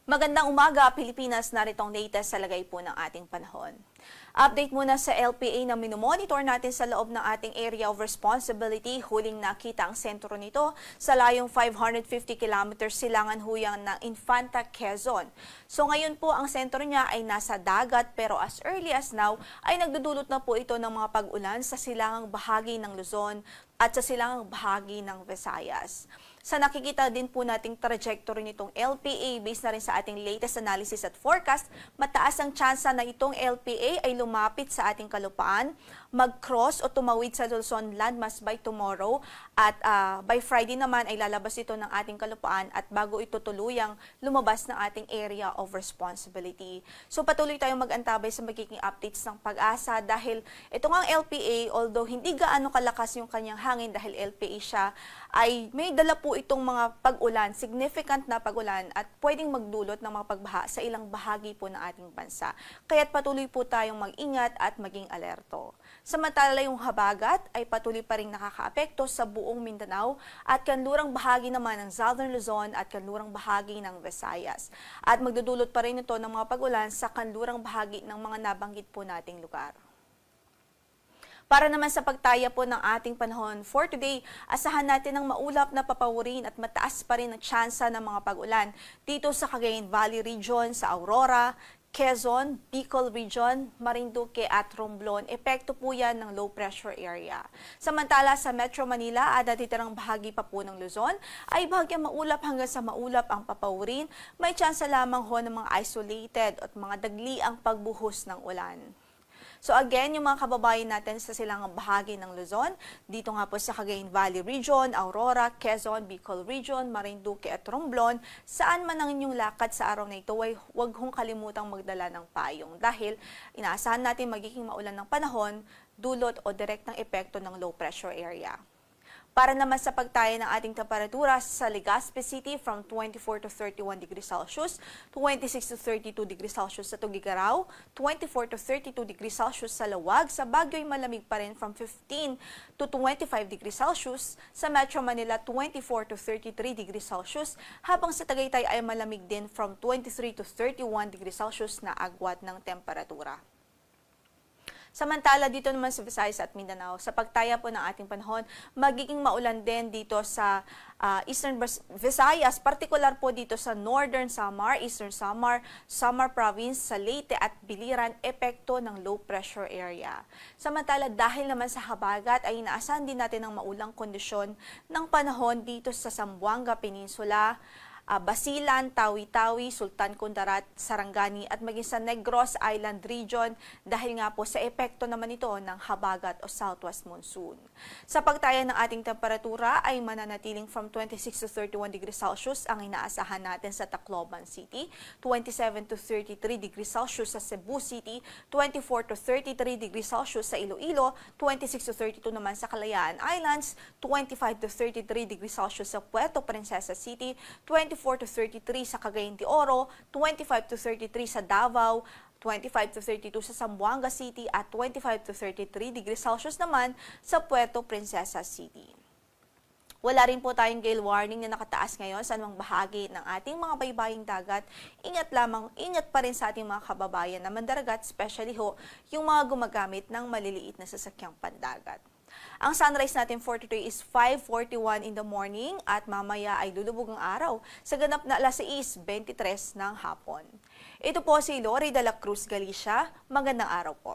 Magandang umaga, Pilipinas. Narito ang latest sa lagay po ng ating panahon. Update muna sa LPA na minomonitor natin sa loob ng ating area of responsibility. Huling nakita ang sentro nito sa layong 550 kilometers silangan huyang ng Infanta, Quezon. So ngayon po ang sentro niya ay nasa dagat pero as early as now ay nagdudulot na po ito ng mga pag-ulan sa silangang bahagi ng Luzon at sa silangang bahagi ng Visayas. Sa nakikita din po nating trajectory nitong LPA based na rin sa ating latest analysis at forecast, mataas ang tsansa na itong LPA ay lumapit sa ating kalupaan, mag-cross o tumawid sa Luzon landmass by tomorrow at by Friday naman ay lalabas ito ng ating kalupaan at bago ito tuluyang lumabas ng ating area of responsibility. So patuloy tayong mag-antabay sa magiging updates ng Pag-asa dahil ito nga ang LPA, although hindi gaano kalakas yung kanyang hangin dahil LPA siya, ay may dala po itong mga pag-ulan, significant na pag-ulan at pwedeng magdulot ng mga pagbaha sa ilang bahagi po ng ating bansa. Kaya't patuloy po tayong mag-ingat at maging alerto. Samantala yung habagat ay patuloy pa rin nakakaapekto sa buong Mindanao at kanlurang bahagi naman ng Southern Luzon at kanlurang bahagi ng Visayas. At magdudulot pa rin ito ng mga pag-ulan sa kanlurang bahagi ng mga nabanggit po nating lugar. Para naman sa pagtaya po ng ating panahon for today, asahan natin ang maulap na papawirin at mataas pa rin ang tsansa ng mga pag-ulan dito sa Cagayan Valley Region, sa Aurora, Quezon, Bicol Region, Marinduque at Romblon. Epekto po yan ng low pressure area. Samantala sa Metro Manila at natitirang bahagi pa po ng Luzon ay bahagyang maulap hanggang sa maulap ang papawirin. May tsansa lamang ho ng mga isolated at mga dagli ang pagbuhos ng ulan. So again, yung mga kababayan natin sa silangang bahagi ng Luzon, dito nga po sa Cagayan Valley Region, Aurora, Quezon, Bicol Region, Marinduque at Romblon, saan man ang inyong lakad sa araw na ito ay huwag hong kalimutang magdala ng payong dahil inaasahan natin magiging maulan ng panahon, dulot o direktang epekto ng low pressure area. Para naman sa pagtaya ng ating temperatura sa Legazpi City from 24 to 31 degrees Celsius, 26 to 32 degrees Celsius sa Tugigaraw, 24 to 32 degrees Celsius sa Lawag, sa Baguio ay malamig pa rin from 15 to 25 degrees Celsius, sa Metro Manila 24 to 33 degrees Celsius, habang sa Tagaytay ay malamig din from 23 to 31 degrees Celsius na agwat ng temperatura. Samantala dito naman sa Visayas at Mindanao, sa pagtaya po ng ating panahon, magiging maulan din dito sa Eastern Visayas, partikular po dito sa Northern Samar, Eastern Samar, Samar Province, sa Leyte at Biliran, epekto ng low pressure area. Samantala dahil naman sa habagat ay inaasahan din natin ang maulang kondisyon ng panahon dito sa Zamboanga Peninsula, Basilan, Tawi-Tawi, Sultan Kudarat, Sarangani at maging sa Negros Island Region dahil nga po sa epekto naman ito ng habagat o southwest monsoon. Sa pagtaya ng ating temperatura ay mananatiling from 26 to 31 degrees Celsius ang inaasahan natin sa Tacloban City, 27 to 33 degrees Celsius sa Cebu City, 24 to 33 degrees Celsius sa Iloilo, 26 to 32 naman sa Kalayaan Islands, 25 to 33 degrees Celsius sa Puerto Princesa City, 24 to 33 sa Cagayan de Oro, 25 to 33 sa Davao, 25 to 32 sa Zamboanga City at 25 to 33 degrees Celsius naman sa Puerto Princesa City. Wala rin po tayong gale warning na nakataas ngayon sa anumang bahagi ng ating mga baybaying dagat. Ingat pa rin sa ating mga kababayan na mandaragat, especially ho yung mga gumagamit ng maliliit na sasakyang pandagat. Ang sunrise natin for today is 5:41 in the morning at mamaya ay lulubog ang araw sa ganap na 6:23 ng hapon. Ito po si Lori de la Cruz Galicia. Magandang araw po.